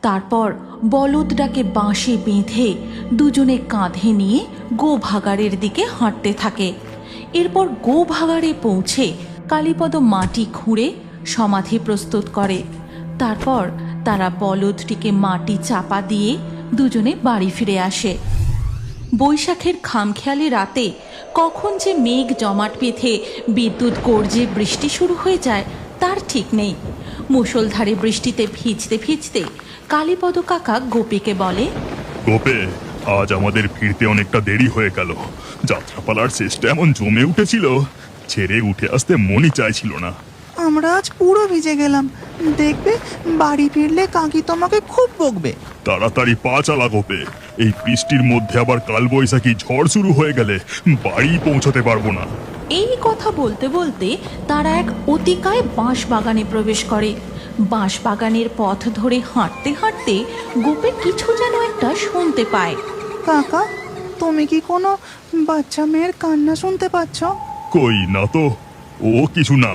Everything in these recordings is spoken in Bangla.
তারপর বলদটাকে বাঁশে বেঁধে দুজনে কাঁধে নিয়ে গোভাগাড়ের দিকে হাঁটতে থাকে। এরপর গোভাগাড়ে পৌঁছে কালীপদ মাটি খুঁড়ে সমাধি প্রস্তুত করে। তারপর তারা বলদটিকে মাটি চাপা দিয়ে দুজনে বাড়ি ফিরে আসে। বৈশাখের খামখেয়ালি রাতে কখন যে মেঘ জমাট বেঁধে বিদ্যুৎ গর্জে বৃষ্টি শুরু হয়ে যায় তার ঠিক নেই। মুষলধারে বৃষ্টিতে ভিজতে ভিজতে কালীপদ কাকা গোপীকে বলে, গোপে, আজ আমাদের ফিরতে অনেকটা দেরি হয়ে গেল। যাত্রাপালার শেষটা এমন জমে উঠেছিল, ছেড়ে উঠে আসতে মনই চাইছিল না। আমরা আজ পুরো ভিজে গেলাম, দেখবে বাড়ি ফিরলে কাকি তোমাকে খুব বকবে। তাড়াতাড়ি পা চালা গোপে, এই বৃষ্টির মধ্যে আবার কালবৈশাখী ঝড় শুরু হয়ে গেলে বাড়ি পৌঁছতে পারবো না। এই কথা বলতে বলতে তারা এক অতিকায় বাঁশ বাগানে প্রবেশ করে। বাঁশ বাগানের পথ ধরে হাঁটতে হাঁটতে গোপে কিছু যেন একটা শুনতে পায়। কাকা, তুমি কি কোনো বাচ্চা মেয়ের কান্না শুনতে পাচ্ছ? কই না তো, ও কিছু না।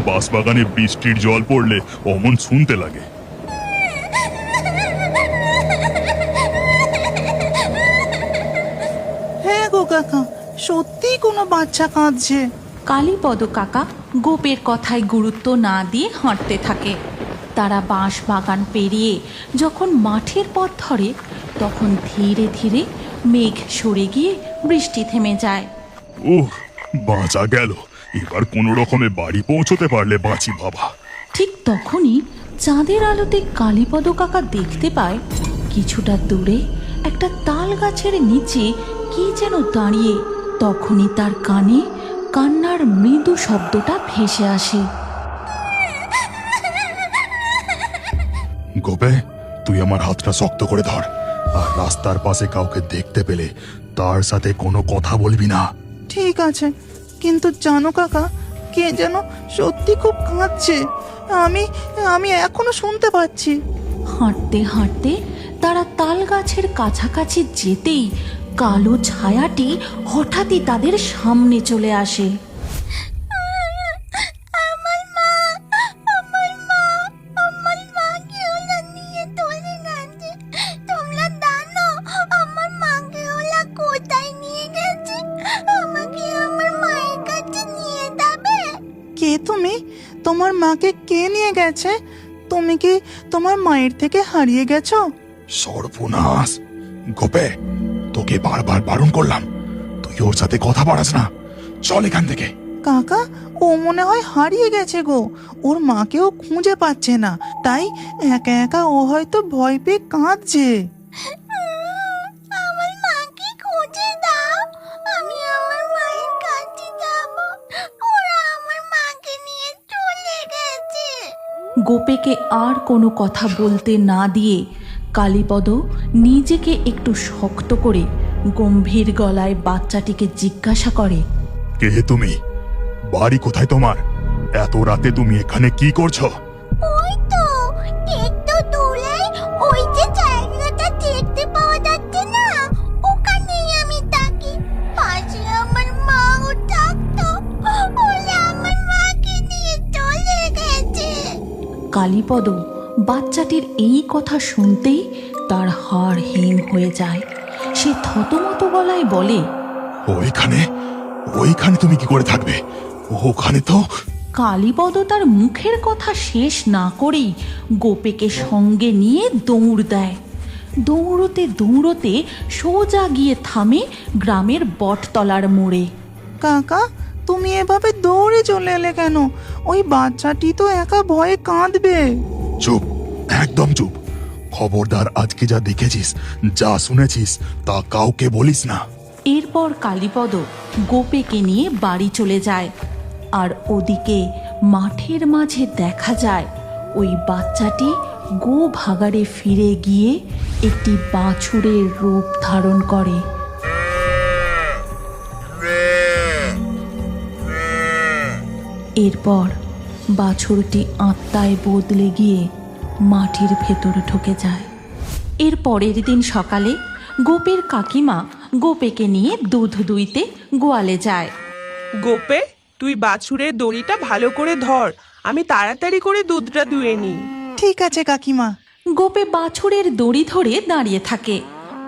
বাঁশবাগানে বৃষ্টির জল পড়লে অমন শুনতে লাগে। হ্যাঁ গো কাকা, সত্যি কোনো বাচ্চা কাঁদছে। কালীপদ কাকা গোপের কথায় গুরুত্ব না দিয়ে হাঁটতে থাকে। তারা বাঁশ বাগান পেরিয়ে যখন মাঠের পথ ধরে তখন ধীরে ধীরে মেঘ সরে গিয়ে বৃষ্টি থেমে যায়। ওহ, বাঁচা গেল। এবার কোনো রকমে বাড়ি পৌঁছতে পারলে বাঁচি বাবা। ঠিক তখনই চাঁদের আলোতে কালীপদ কাকা দেখতে পায় কিছুটা দূরে একটা তাল গাছের নিচে কি যেন দাঁড়িয়ে। তখনই তার কানে কান্নার মৃদু শব্দটা ভেসে আসে। গোপে, তুই আমার হাতটা শক্ত করে ধর, আর রাস্তার পাশে কাউকে দেখতে পেলে তার সাথে কোনো কথা বলবি না। ঠিক আছে, কিন্তু জানো কাকা, কে যেন সত্যি খুব কাঁদছে। আমি আমি এখনো শুনতে পাচ্ছি। হাঁটতে হাঁটতে তারা তাল গাছের কাছাকাছি যেতেই কালো ছায়াটি হঠাৎই তাদের সামনে চলে আসে। কে তুমি? তোমার মাকে কে নিয়ে গেছে? তুমি কি তোমার মায়ের থেকে হারিয়ে গেছো? সর্বনাশ! গোপে, তোকে বারবার বারণ করলাম, তুই ওর সাথে কথা বাড়াস না। চল এখান থেকে। কাকা, ও মনে হয় হারিয়ে গেছে গো। ওর মাকেও খুঁজে পাচ্ছে না, তাই একা একা ও হয়তো ভয় পেয়ে কাঁদছে। আমার মাকে খুঁজে দাও, আমি আমার মায়ের কাছে যাব। ওরা আমার মাকে নিয়ে চলে গেছে। গোপেকে আর কোনো কথা বলতে না দিয়ে কালীপদ নিজেকে একটু শক্ত করে গম্ভীর গলায় বাচ্চাটিকে জিজ্ঞাসা করে, কে তুমি? বাড়ি কোথায় তোমার? এত রাতে তুমি এখানে কি করছো? ওই তো একটু দূরে ওই যে জায়গাটা দেখতে পাওয়া যাচ্ছে না, ওখানেই আমি থাকি। পাশে আমার মাও থাকতো, ওরা আমার মাকে নিয়ে চলে গেছে। কালীপদ বাচ্চাটির এই কথা শুনতেই তার হাড় হিম হয়ে যায়। সে থতমত গলায় বলে, ওইখানে? ওইখানে তুমি কি করে থাকবে? ওখানে তো। কালীপদ তার মুখের কথা শেষ না করেই গোপেকে সঙ্গে নিয়ে দৌড় দেয়। দৌড়তে দৌড়তে সোজা গিয়ে থামে গ্রামের বটতলার মোড়ে। কাকা, তুমি এভাবে দৌড়ে চলে এলে কেন? ওই বাচ্চাটি তো একা ভয়ে কাঁদবে। চুপ, একদম চুপ। খবরদার, আজকে যা দেখেছিস, যা শুনেছিস তা কাউকে বলিস না। এরপর কালীপদ গোপেকে নিয়ে বাড়ি চলে যায়। আর ওদিকে মাঠের মাঝে দেখা যায় ওই বাচ্চাটি গো ভাগাড়ে ফিরে গিয়ে একটি বাছুরের রূপ ধারণ করে। এরপর বাছুরটি আত্মায় বদলে গিয়ে মাটির ভেতরে ঢুকে যায়। এর পরের দিন সকালে গোপের কাকিমা গোপেকে নিয়ে দুধ দুইতে গোয়ালে যায়। গোপে, তুই বাছুরের দড়িটা ভালো করে ধর, আমি তাড়াতাড়ি করে দুধটা দুয়ে নিই। ঠিক আছে কাকিমা। গোপে বাছুরের দড়ি ধরে দাঁড়িয়ে থাকে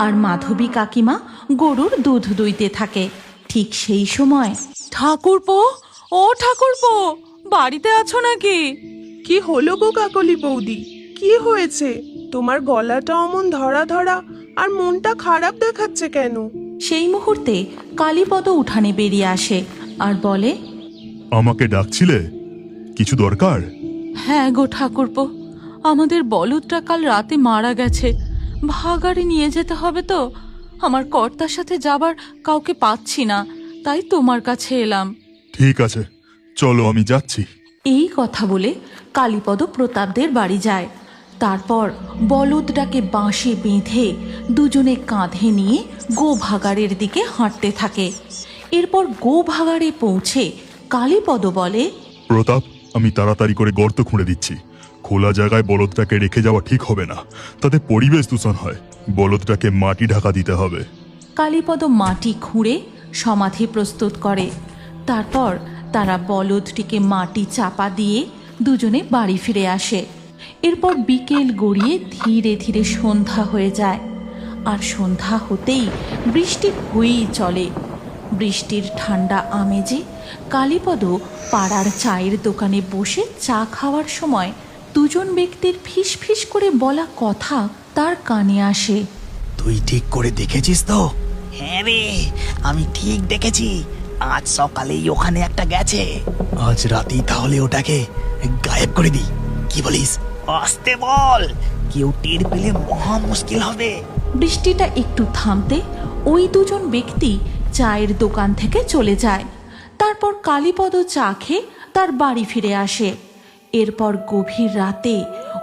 আর মাধবী কাকিমা গরুর দুধ দুইতে থাকে। ঠিক সেই সময়, ঠাকুরপো, ও ঠাকুরপো, বাড়িতে আছো নাকি? কি হলো গো কাকলি বৌদি, কি হয়েছে? তোমার গলাটা অমন ধরা ধরা আর মনটা খারাপ দেখাচ্ছে কেন? সেই মুহূর্তে কালীপদ উঠানে বেরিয়ে আসে আর বলে, আমাকে ডাকছিলে? কিছু দরকার? হ্যাঁ গো ঠাকুরপো, আমাদের বলদটা কাল রাতে মারা গেছে। ভাগাড়ে নিয়ে যেতে হবে তো। আমার কর্তার সাথে যাবার কাউকে পাচ্ছি না, তাই তোমার কাছে এলাম। ঠিক আছে, চলো আমি যাচ্ছি। এই কথা বলে কালীপদ প্রতাপদের বাড়ি যায়। তারপর বলদটাকে বাঁশে বেঁধে দুজনে কাঁধে নিয়ে গোভাগাড়ের দিকে হাঁটতে থাকে। এরপর গোভাগাড়ে পৌঁছে কালীপদ বলে, প্রতাপ, আমি তাড়াতাড়ি করে গর্ত খুঁড়ে দিচ্ছি। খোলা জায়গায় বলদটাকে রেখে যাওয়া ঠিক হবে না, তাতে পরিবেশ দূষণ হয়। বলদটাকে মাটি ঢাকা দিতে হবে। কালীপদ মাটি খুঁড়ে সমাধি প্রস্তুত করে। তারপর তারা বলদটিকে মাটি চাপা দিয়ে দুজনে বাড়ি ফিরে আসে। এরপর বিকেল গড়িয়ে ধীরে ধীরে সন্ধ্যা হয়ে যায়, আর সন্ধ্যা হতেই বৃষ্টি হয়েই চলে। বৃষ্টির ঠান্ডা আমেজে কালীপদ পাড়ার চায়ের দোকানে বসে চা খাওয়ার সময় দুজন ব্যক্তির ফিস ফিস করে বলা কথা তার কানে আসে। তুই ঠিক করে দেখেছিস তো? হ্যাঁ রে, আমি ঠিক দেখেছি। আজ সকালেই ওখানে একটা গেছে। আজ রাতেই তাহলে ওটাকে গায়েব করে দিই, কি বলিস? আসতে বল, কেউ টের পেলে মহা মুশকিল হবে। বৃষ্টিটা একটু থামতে ওই দুজন ব্যক্তি চায়ের দোকান থেকে চলে যায়। তারপর কালীপদ চা খেয়ে তার বাড়ি ফিরে আসে। এরপর গভীর রাতে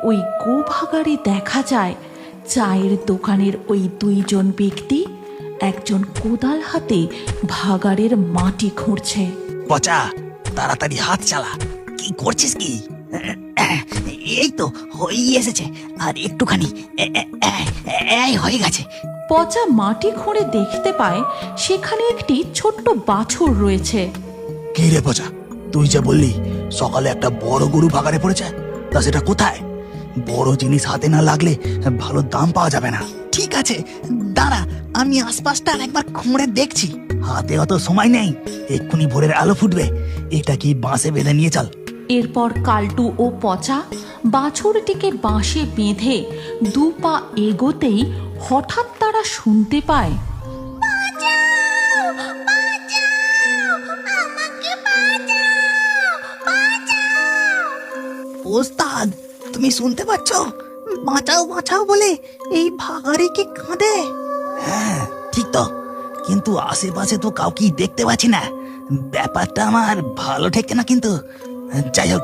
ওই গোভাগাড়ে দেখা যায় চায়ের দোকানের ওই দুইজন ব্যক্তি একজন কোদাল হাতে ভাগাড়ের মাটি খুঁড়ছে। পচা, তাড়াতাড়ি হাত চালা। কি করছিস কি? এই তো হয়ে এসেছে, আর একটুখানি এই হয়ে গেছে। পচা মাটি খুঁড়ে দেখতে পায় সেখানে একটি ছোট্ট বাছুর রয়েছে। কি রে পচা, তুই যে বললি সকালে একটা বড় গরু ভাগাড়ে পড়েছে, তা সেটা কোথায়? বড় জিনিস হাতে না লাগলে ভালো দাম পাওয়া যাবে না। ঠিক আছে, দাঁড়া, আমি আশপাশটা আরেকবার খুঁড়ে দেখছি। হাতে অত সময় নেই, এক্ষুনি ভোরের আলো ফুটবে। এটা কি বাঁশে বেঁধে নিয়ে চল। এরপর কালটু ও পচা বাছুরটিকে বাঁশে বেঁধে দু পা এগোতেই হঠাৎ তারা শুনতে পায়, ওস্তাদ, তুমি শুনতে পাচ্ছ? বাঁচাও বাঁচাও বলে এই ভাগাড়ে কি কাঁদে? হ্যাঁ ঠিক তো, কিন্তু আশেপাশে তো কাউকে দেখতে পাচ্ছি না। ব্যাপারটা আমার ভালো ঠেকছে না কিন্তু। যাই হোক,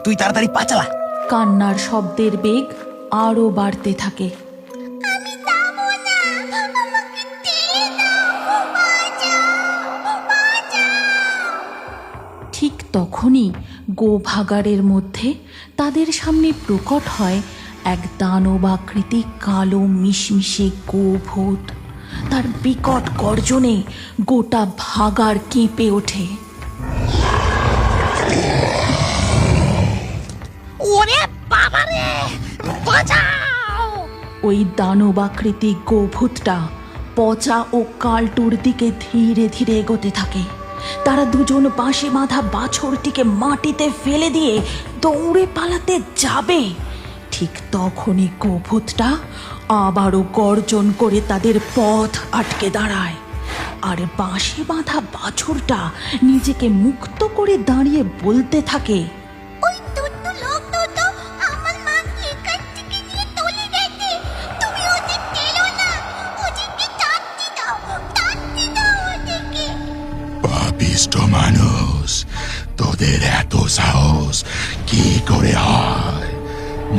তুই তাড়াতাড়ি পা চালা। কান্নার শব্দের বেগ আরো বাড়তে থাকে। ঠিক তখনই গোভাগাড়ের মধ্যে তাদের সামনে প্রকট হয় এক দানবাকৃতি কালো মিশমিশে গোভূত। তার বিকট গর্জনে গোটা ভাগাড় কেঁপে ওঠে। ওরে বাবা রে, বাঁচাও! ওই দানবাকৃতি গোভূতটা পচা ও কালটুর দিকে ধীরে ধীরে এগোতে থাকে। তারা দুজন বাঁশে বাঁধা বাছুরটিকে মাটিতে ফেলে দিয়ে দৌড়ে পালাতে যাবে। ঠিক তখনই গোভূতটা আবারও গর্জন করে তাদের পথ আটকে দাঁড়ায়, আর বাঁশে বাঁধা বাছুরটা নিজেকে মুক্ত করে দাঁড়িয়ে বলতে থাকে, ওই দুটো লোক দুটো আমার মাকে এখান থেকে নিয়ে চলে গেছে। তুমি ওদের টেলো না, ওদেরকে শাস্তি দাও ওদেরকে। পাপিষ্ঠ মানুষ, তোদের এত সাহস কি করে হয়?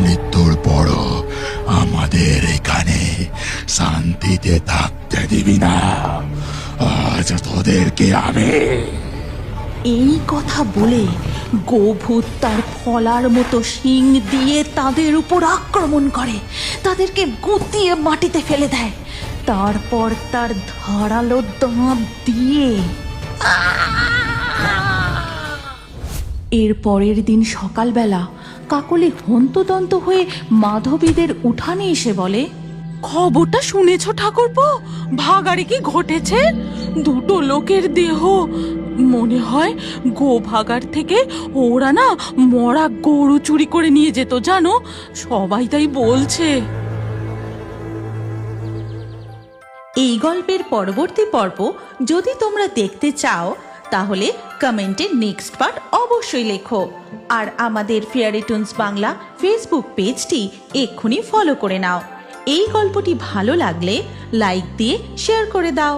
মৃত্যুর পরও আমাদের এখানে শান্তিতে থাকতে দিবি না। আজ তোদেরকে আমি। এই কথা বলে গোভূত তার ফলার মতো শিং দিয়ে তাদের উপর আক্রমণ করে, তাদেরকে গুঁতিয়ে মাটিতে ফেলে দেয়। তারপর তার ধারালো দাঁত দিয়ে এর পরের দিন সকালবেলা কাকলি হন্তদন্ত হয়ে মাধবীদের উঠানে এসে বলে, খবরটা শুনেছ ঠাকুরপো? ভাগাড়ে কি ঘটেছে? দুটো লোকের দেহ, মনে হয় গোভাগার থেকে ওরা না মরা গরু চুরি করে নিয়ে যেত, জানো? সবাই তাই বলছে। এই গল্পের পরবর্তী পর্ব যদি তোমরা দেখতে চাও তাহলে কমেন্টে নেক্সট পার্ট অবশ্যই লেখো। আর আমাদের ফেয়ারি টুনস বাংলা ফেসবুক পেজটি এক্ষুনি ফলো করে নাও। এই গল্পটি ভালো লাগলে লাইক দিয়ে শেয়ার করে দাও।